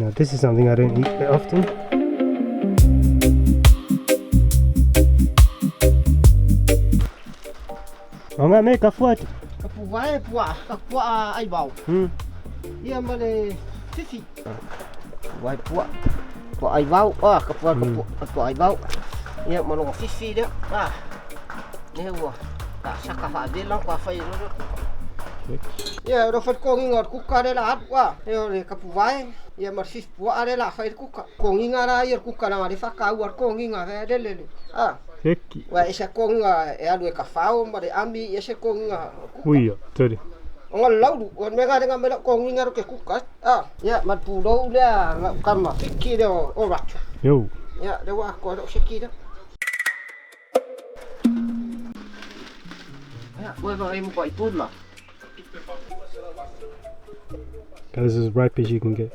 Now this is something I don't eat that often. Nga me kafuat. Kapuai puak ai bau. Ia male sisi. Wai puak ai bau. Kapuai puak ai bau. Ia malong sisi dia. Ni wa. Tak saka fa de lang kwa fai ro. Ia ro fat ko ngingar kuka de la wa. Ia le kapuai. Ia mar sis puak de la fai kuka. Ko ngingara ia kuka na de fa ka war ko nginga de le. Heki. Wa isa ko nga e alu e ka fao ma de ami ia se ko nga. Uia, tore. Nga laudu, on mega de nga mela ko nginga ro ke kuka. Ya mat pulo le kama piki de o racha. Yo. Ya de wa ko do shiki de. Ya, wa ba im ko itud la. This is as ripe as you can get.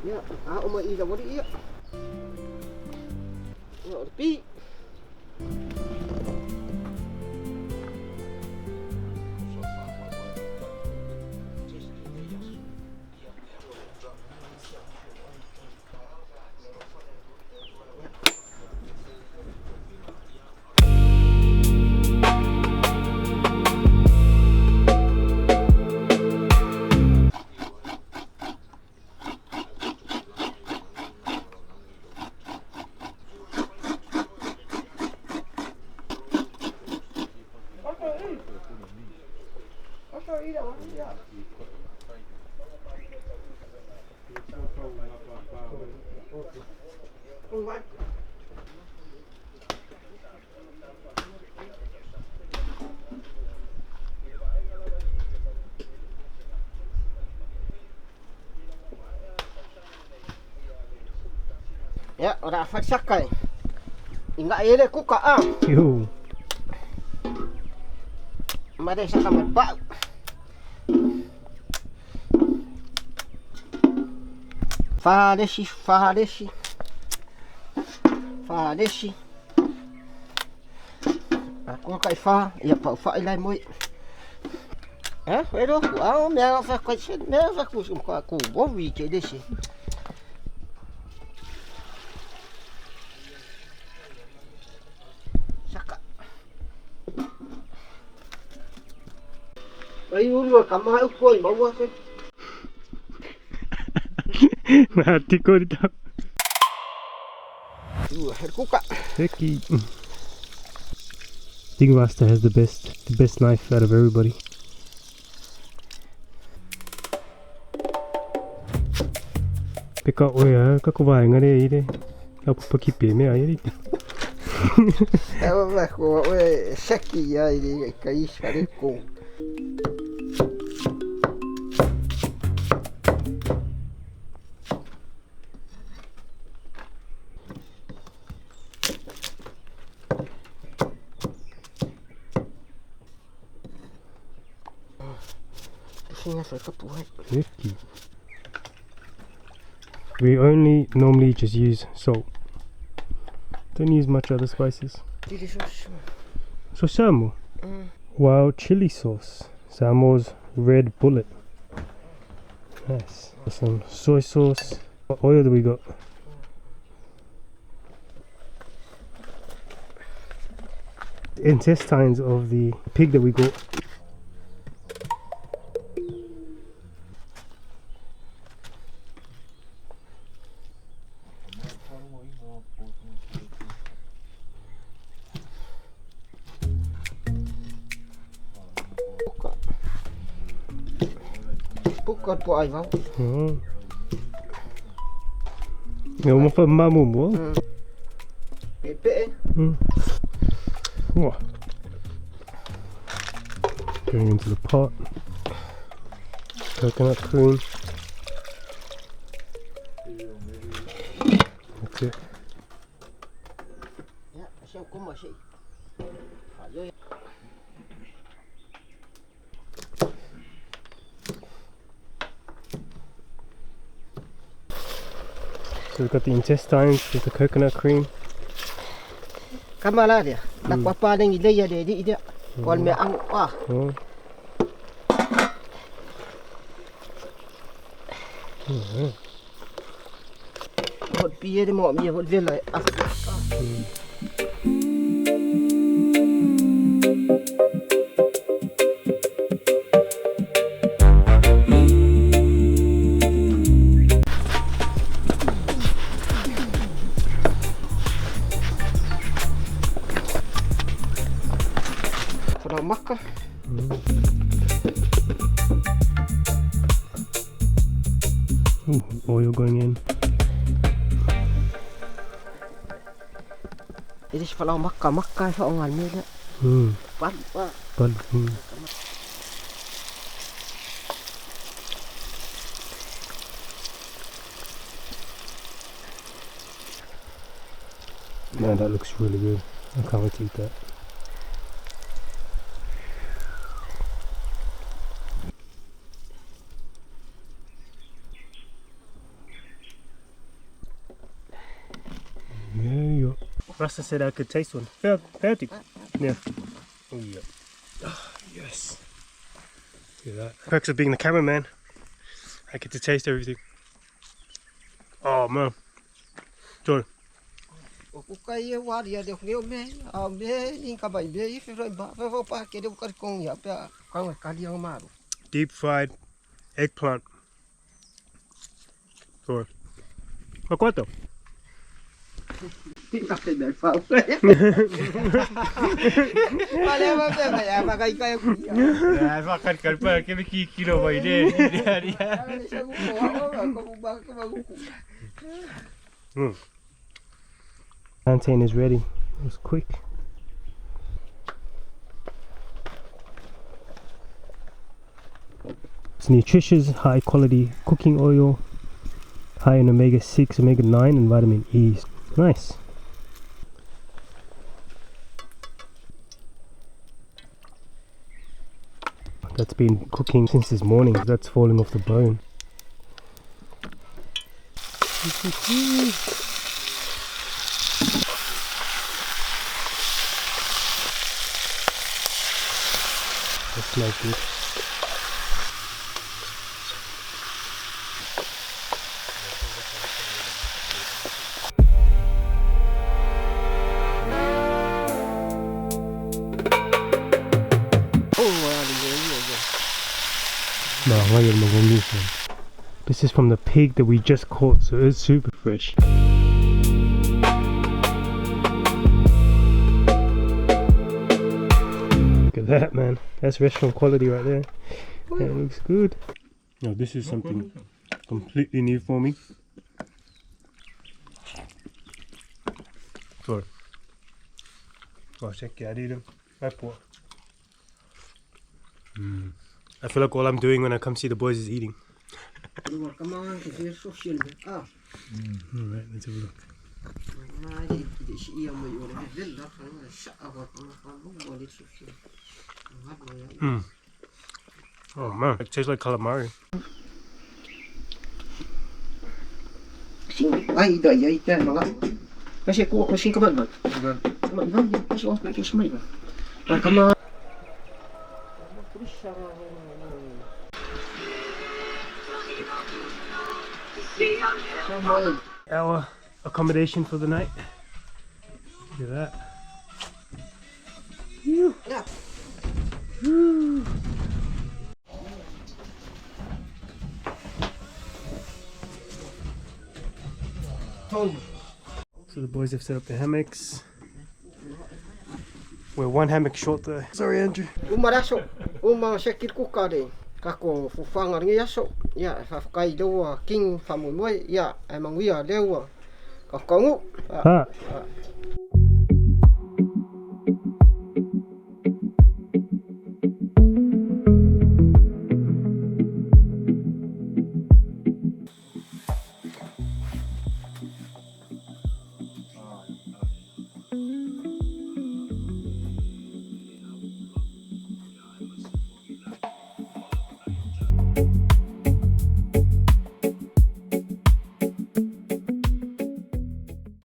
Ya, uma ida mo di iya. Ya, pi. Ya, ora fat sakai. Inga ele kuka Yo. Mare saka matba. Faleshi. Aku kai fa, ya pa fa ilai moi. Pero me fa kwatsin, me fa kusum ko bo wi ke desi. Saka. Ai ulu kama ko i bawa ke. Mati ko dito. Kuka. Heki. I think Rasta has the best knife out of everybody. Peka oya kako vai ngare ire. Apo pakipe me ai ire. Ela ko we seki ai de kai share ko. Heki. We only normally just use salt. Don't use much other spices. So Samoa. Wild chili sauce. Samoa's red bullet. Nice. Some soy sauce. What oil do we got? The intestines of the pig that we got. Pukat po ai mau. Yo mo fa mamu mo. Pepe. Whoa. Going into the pot. Coconut cream. That's it. Ya, siap ko masih. So we've got the intestines with the coconut cream. Kamala dia. Nak apa nang ideya dia. Wal me ang Oh. Hot pie de mo mi hot vela. Maka. Oil going in. Ini sepalau maka soongan ni dah. Pan. Man, that looks really good. I can't wait to eat that. Rasta said I could taste one. Fertig. Yeah. Oh yeah. Oh, yes. Look at that. Perks of being the cameraman. I get to taste everything. Oh man. Joy. Kaya waria de ngeu me, ni ka bai be if ba pa ke de ka kong ya pa ka ka dia maru. Deep fried eggplant. Joy. ¿Cuánto? Café del fao. Vale, ya va kai kai. Ya va kan kalpa ke ki kilo bai de dia. Plantain is ready. It was quick. It's nutritious, high quality cooking oil, high in omega-6, omega-9 and vitamin E. Nice. That's been cooking since this morning. That's falling off the bone. That smells good. This is from the pig that we just caught, so it's super fresh. Look at that, man. That's restaurant quality right there. That looks good. Now this is something completely new for me. Sorry. Oh, check it out, eat them. I feel like all I'm doing when I come see the boys is eating. Alright, let's have a look. Oh man, it tastes like calamari. Our accommodation for the night. Look at that. Whew. Yeah. Whew. So the boys have set up the hammocks. We're one hammock short though. Sorry, Andrew. Sekit kukade. Kako fufangar ngi yaso. Ya, fakai do king famui moi. Ya, emang wia lewa. Kakongu. Ha.